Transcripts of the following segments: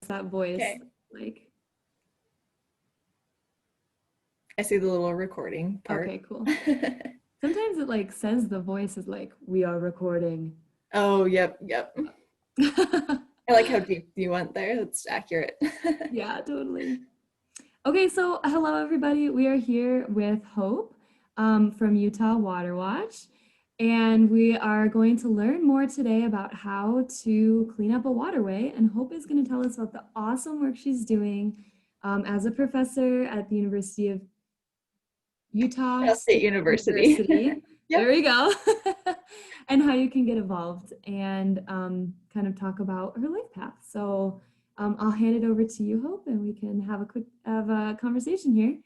that voice Okay. like? I see the little recording part. Okay, cool. Sometimes it like says the voice is like, we are recording. Oh, yep, yep. I like how deep you went there. That's accurate. Yeah, totally. Okay, so hello everybody. We are here with Hope from Utah Water Watch, and we are going to learn more today about how to clean up a waterway. And Hope is going to tell us about the awesome work she's doing as a professor at the University of Utah Utah State State University. University. Yep. There we go. And how you can get involved and kind of talk about her life path. So I'll hand it over to you, Hope, and we can have a conversation here.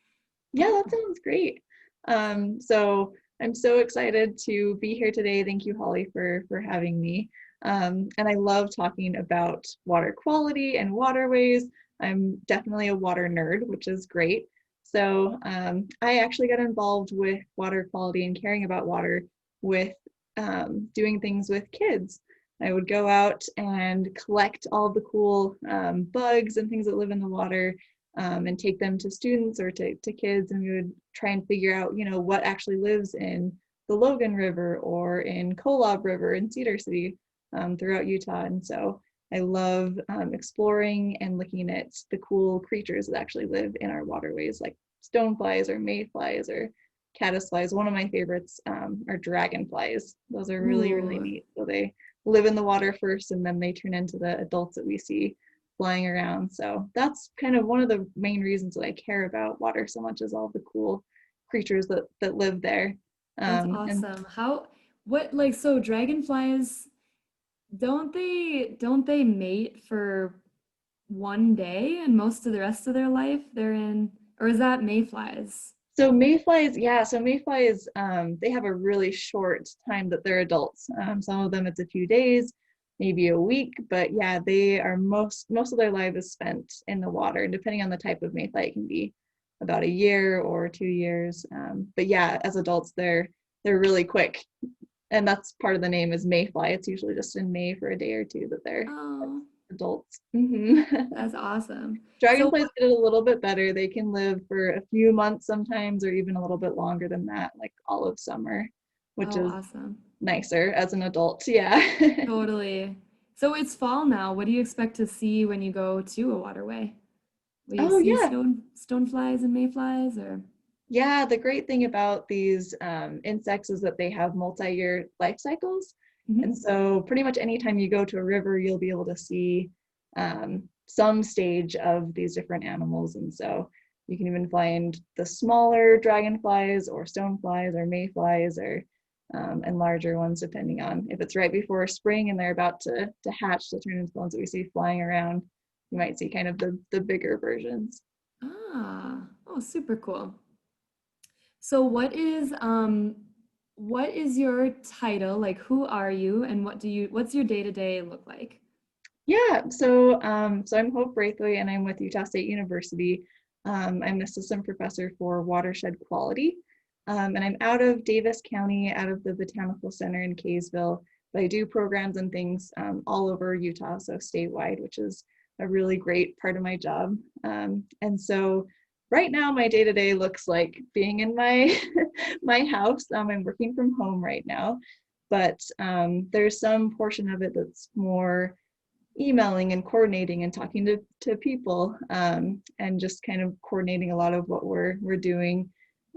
Yeah, that sounds great. So I'm so excited to be here today. Thank you, Holly, for having me. And I love talking about water quality and waterways. I'm definitely a water nerd, which is great. So I actually got involved with water quality and caring about water with doing things with kids. I would go out and collect all the cool bugs and things that live in the water, and take them to students or to kids, and we would try and figure out, what actually lives in the Logan River or in Kolob River in Cedar City, throughout Utah. And so I love exploring and looking at the cool creatures that actually live in our waterways, like stoneflies or mayflies or caddisflies. One of my favorites are dragonflies. Those are really, really Ooh, neat. So they live in the water first, and then they turn into the adults that we see flying around. So that's kind of one of the main reasons that I care about water so much, is all the cool creatures that live there. that's And awesome. What, like, so dragonflies, don't they mate for one day and most of the rest of their life they're in, or is that mayflies? so mayflies, yeah, so mayflies, they have a really short time that they're adults. Some of them it's a few days, maybe a week, but yeah, they are most of their life is spent in the water. And depending on the type of mayfly, it can be about a year or 2 years. But yeah, as adults, they're really quick, and that's part of the name is mayfly. It's usually just in May for a day or two that they're Oh, adults. Mhm. that's awesome. So Dragonflies get it a little bit better. They can live for a few months sometimes, or even a little bit longer than that, like all of summer, which oh, is awesome. nicer as an adult. Yeah. Totally. So it's fall now. What do you expect to see when you go to a waterway? Will you Oh, see yeah. stoneflies and mayflies or? Yeah. The great thing about these insects is that they have multi-year life cycles. And Mhm. so, pretty much anytime you go to a river, you'll be able to see some stage of these different animals. And so, you can even find the smaller dragonflies or stoneflies or mayflies, or and larger ones, depending on if it's right before spring and they're about to hatch to turn into the ones that we see flying around. You might see kind of the bigger versions. Ah, oh, super cool. So what is your title? Like who are you and what's your day-to-day look like? Yeah, so I'm Hope Braithwaite, and I'm with Utah State University. I'm an assistant professor for watershed quality, and I'm out of Davis County, out of the Botanical Center in Kaysville. But I do programs and things all over Utah, so statewide, which is a really great part of my job. And so right now, my day to day looks like being in my my house. I'm working from home right now, but there's some portion of it that's more emailing and coordinating and talking to people, and just kind of coordinating a lot of what we're doing.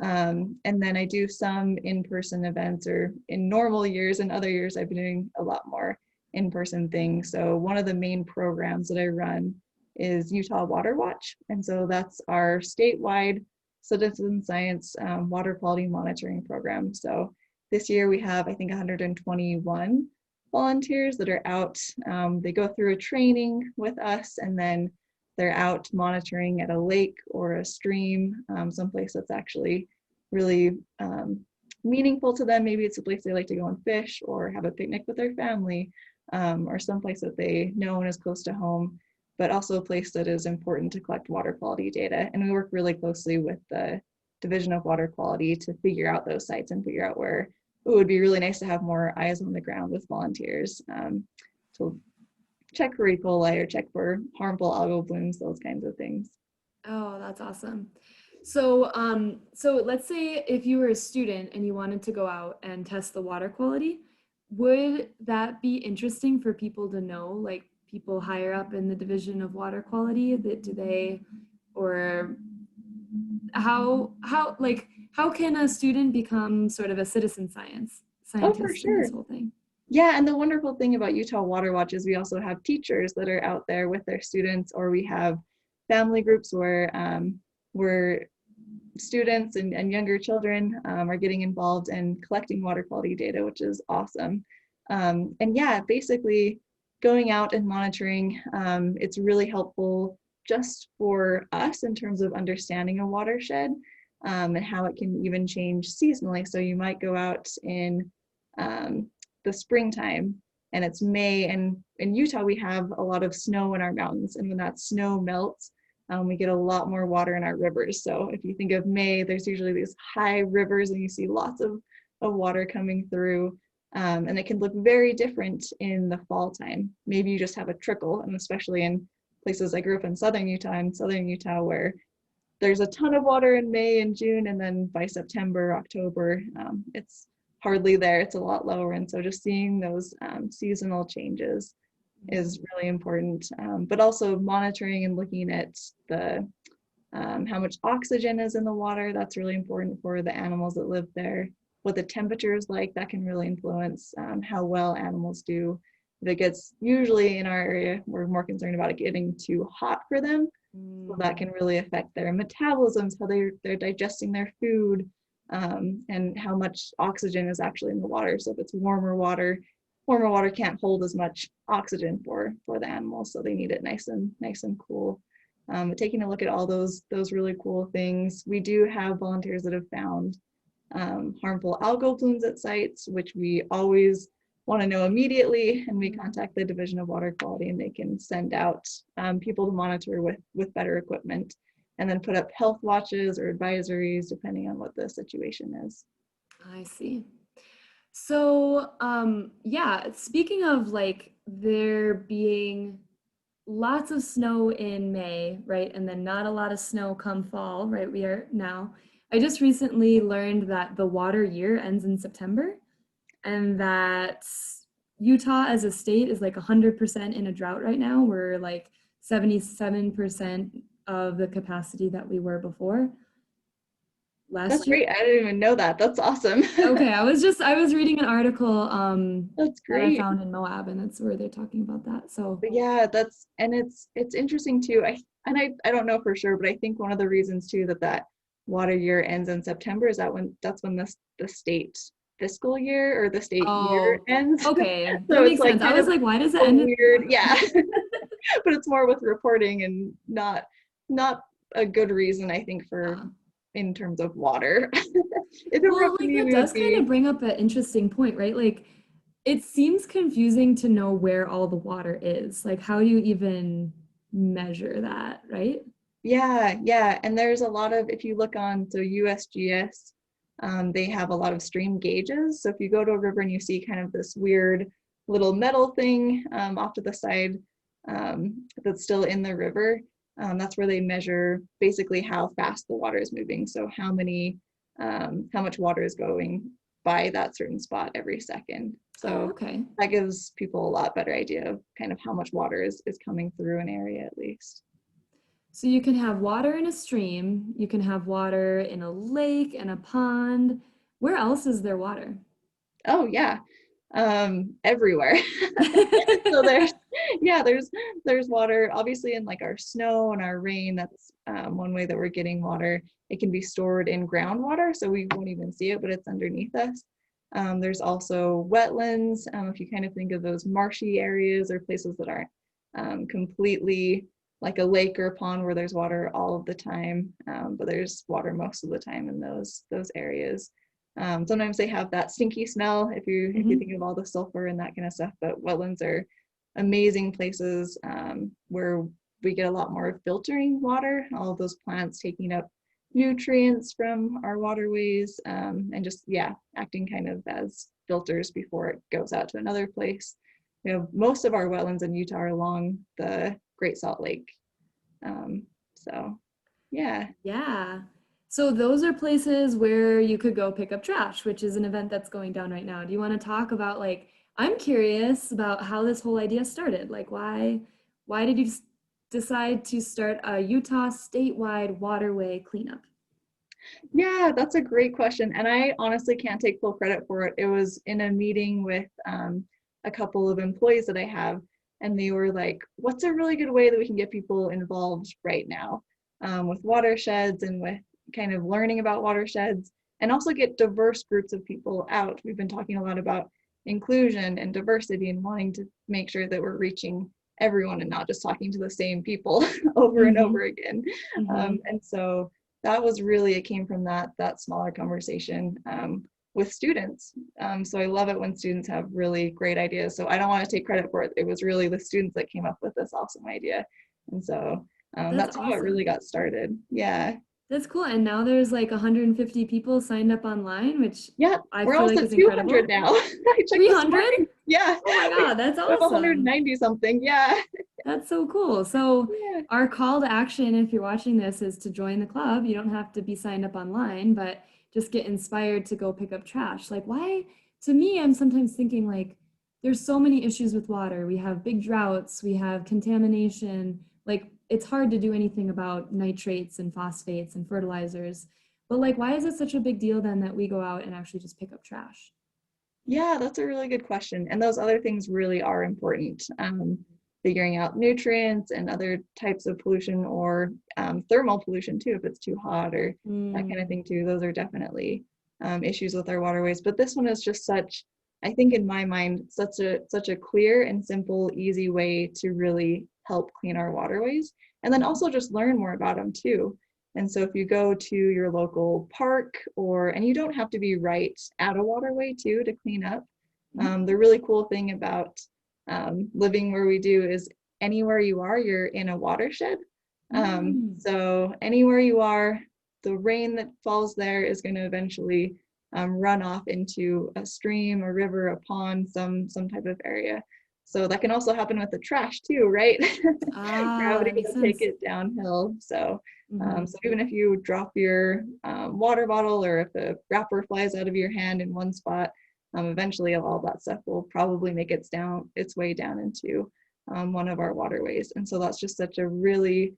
And then I do some in-person events, or in normal years, and other years I've been doing a lot more in-person things. So one of the main programs that I run is Utah Water Watch. And so that's our statewide citizen science water quality monitoring program. So this year we have, I think, 121 volunteers that are out. They go through a training with us, and then they're out monitoring at a lake or a stream, someplace that's actually really meaningful to them. Maybe it's a place they like to go and fish or have a picnic with their family, or someplace that they know and is close to home, but also a place that is important to collect water quality data. And we work really closely with the Division of Water Quality to figure out those sites and figure out where it would be really nice to have more eyes on the ground with volunteers, to check for E. coli or check for harmful algal blooms, those kinds of things. Oh, that's awesome. So, so let's say if you were a student and you wanted to go out and test the water quality, would that be interesting for people to know, like people higher up in the division of water quality, that do they, or how can a student become sort of a citizen Oh, for scientist in sure. this whole thing? Yeah, and the wonderful thing about Utah Water Watch is we also have teachers that are out there with their students, or we have family groups where students and younger children are getting involved in collecting water quality data, which is awesome. And yeah, basically going out and monitoring, it's really helpful just for us in terms of understanding a watershed and how it can even change seasonally. So you might go out in the springtime and it's May, and in Utah we have a lot of snow in our mountains, and when that snow melts, we get a lot more water in our rivers. So if you think of May, there's usually these high rivers and you see lots of water coming through. And it can look very different in the fall time. Maybe you just have a trickle, and especially in places I grew up in southern Utah, where there's a ton of water in May and June, and then by September, October, it's hardly there. It's a lot lower. And so just seeing those seasonal changes is really important, but also monitoring and looking at the how much oxygen is in the water. That's really important for the animals that live there. What the temperature is like, that can really influence how well animals do. If it gets, usually in our area, we're more concerned about it getting too hot for them. So that can really affect their metabolisms, how they're digesting their food, and how much oxygen is actually in the water. So if it's warmer water can't hold as much oxygen for the animals, so they need it nice and cool. But taking a look at all those really cool things, we do have volunteers that have found harmful algal blooms at sites, which we always want to know immediately, and we contact the Division of Water Quality, and they can send out people to monitor with better equipment, and then put up health watches or advisories depending on what the situation is. I see. So, yeah, speaking of like there being lots of snow in May, right? And then not a lot of snow come fall, right? We are now. I just recently learned that the water year ends in September and that Utah as a state is like 100% in a drought right now. We're like 77% of the capacity that we were before That's last year. great. I didn't even know that. That's awesome. Okay, I was reading an article That's that I great. found in Moab, and that's where they're talking about that. So, But yeah, it's interesting too. I don't know for sure, but I think one of the reasons too that water year ends in September is that's when the state fiscal year or the state year oh, ends. okay, So that it's makes like sense. I kind was of like, why does it a end in weird, yeah. September? But it's more with reporting and not a good reason, I think, for Uh, in terms of water. If it were up well, to like me, that we would does kind of be, bring up an interesting point, right? Like, it seems confusing to know where all the water is. Like, how do you even measure that, right? yeah. And there's a lot of, if you look on, so USGS, they have a lot of stream gauges. So if you go to a river and you see kind of this weird little metal thing off to the side that's still in the river, that's where they measure basically how fast the water is moving. So how much water is going by that certain spot every second. Oh, So okay. that gives people a lot better idea of kind of how much water is coming through an area at least. So you can have water in a stream, you can have water in a lake and a pond. Where else is there water? Oh yeah, everywhere. So there's water obviously in like our snow and our rain. That's one way that we're getting water. It can be stored in groundwater, so we won't even see it, but it's underneath us. There's also wetlands. If you kind of think of those marshy areas or places that aren't completely like a lake or a pond where there's water all of the time, but there's water most of the time in those areas. Sometimes they have that stinky smell if you think Mhm. of all the sulfur and that kind of stuff. But wetlands are amazing places where we get a lot more filtering water. All of those plants taking up nutrients from our waterways, and just acting kind of as filters before it goes out to another place. most of our wetlands in Utah are along the Great Salt Lake. So yeah. Yeah. So those are places where you could go pick up trash, which is an event that's going down right now. Do you want to talk about like I'm curious about how this whole idea started. Like why did you decide to start a Utah statewide waterway cleanup? Yeah, that's a great question. And I honestly can't take full credit for it. It was in a meeting with a couple of employees that I have, and they were like, what's a really good way that we can get people involved right now with watersheds and with kind of learning about watersheds and also get diverse groups of people out? We've been talking a lot about inclusion and diversity and wanting to make sure that we're reaching everyone and not just talking to the same people over and Mm-hmm. over again. Mm-hmm. And so that was really, it came from that smaller conversation with students. So I love it when students have really great ideas. So I don't want to take credit for it. It was really the students that came up with this awesome idea. And so That's that's how it really awesome. got started. Yeah. That's cool. And now there's like 150 people signed up online, which Yeah. I We're feel almost like at is 200 incredible. now. I checked this 300? morning. Yeah. Oh my We God, that's have awesome. 190 something. Yeah. That's so cool. So, Yeah. our call to action, if you're watching this, is to join the club. You don't have to be signed up online, but just get inspired to go pick up trash. Like, why? To me, I'm sometimes thinking, like, there's so many issues with water. We have big droughts, we have contamination. Like, it's hard to do anything about nitrates and phosphates and fertilizers. But, like, why is it such a big deal then that we go out and actually just pick up trash? Yeah, that's a really good question. And those other things really are important. Figuring out nutrients and other types of pollution or thermal pollution too, if it's too hot or that kind of Mm, thing too. Those are definitely issues with our waterways. But this one is just such, I think in my mind, such a clear and simple, easy way to really help clean our waterways. And then also just learn more about them too. And so if you go to your local park and you don't have to be right at a waterway too to clean up. mhm. The really cool thing about living where we do is anywhere you are, you're in a watershed. Mm, So anywhere you are, the rain that falls there is going to eventually run off into a stream, a river, a pond, some type of area. So that can also happen with the trash too, right? ah, Gravity that makes will take sense. it downhill. Mhm. So even if you drop your water bottle or if a wrapper flies out of your hand in one spot, eventually all that stuff will probably make its way down into one of our waterways. And so that's just such a really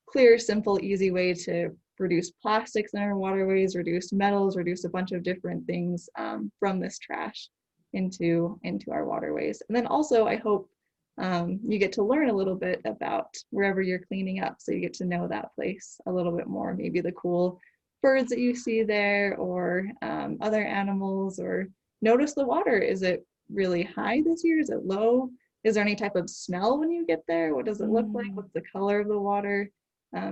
clear, simple, easy way to reduce plastics in our waterways, reduce metals, reduce a bunch of different things from this trash into our waterways. And then also, I hope you get to learn a little bit about wherever you're cleaning up, so you get to know that place a little bit more. Maybe the cool birds that you see there, or other animals, or notice the water. Is it really high this year? Is it low? Is there any type of smell when you get there? What does it look like? Mm. What's the color of the water?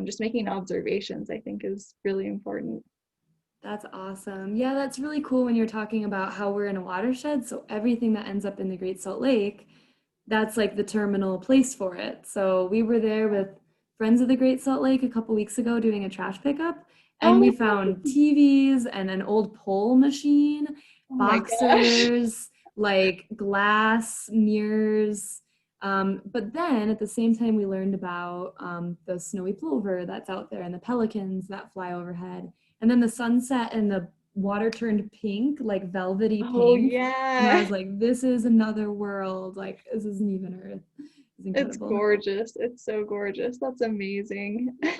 Just making observations, I think, is really important. That's awesome. Yeah, that's really cool when you're talking about how we're in a watershed. So everything that ends up in the Great Salt Lake, that's like the terminal place for it. So we were there with Friends of the Great Salt Lake a couple weeks ago doing a trash pickup, and Oh, we that's found awesome. TVs and an old pole machine, Oh my gosh. boxers, like glass mirrors. But then at the same time, we learned about the snowy plover that's out there and the pelicans that fly overhead. And then the sunset and the water turned pink, like velvety Oh pink. And I yeah. was like, this is another world. Like, this isn't even Earth. It's It's incredible. gorgeous. It's so gorgeous. That's amazing. Yeah.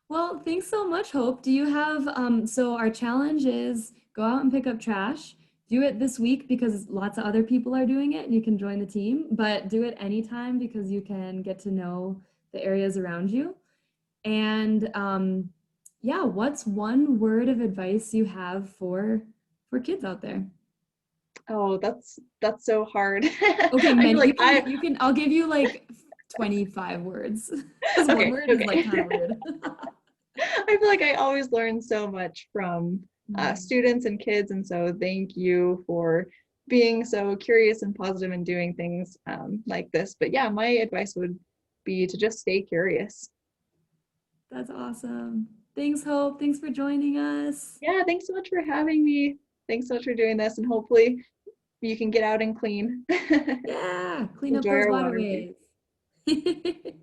Well, thanks so much, Hope. Do you have, so our challenge is go out and pick up trash. Do it this week because lots of other people are doing it and you can join the team, but do it anytime because you can get to know the areas around you. And yeah, what's one word of advice you have for kids out there? Oh, that's so hard. Okay, I feel man, like I'll give you like 25 words because one okay, word is like okay. kind of rude. I feel like I always learn so much from Mm, students and kids, and so thank you for being so curious and positive and doing things like this. But yeah, my advice would be to just stay curious. that's awesome. Thanks, Hope. Thanks for joining us. Yeah, thanks so much for having me. Thanks so much for doing this, and hopefully you can get out and clean. Yeah, clean up Enjoy those our waterways. waterways.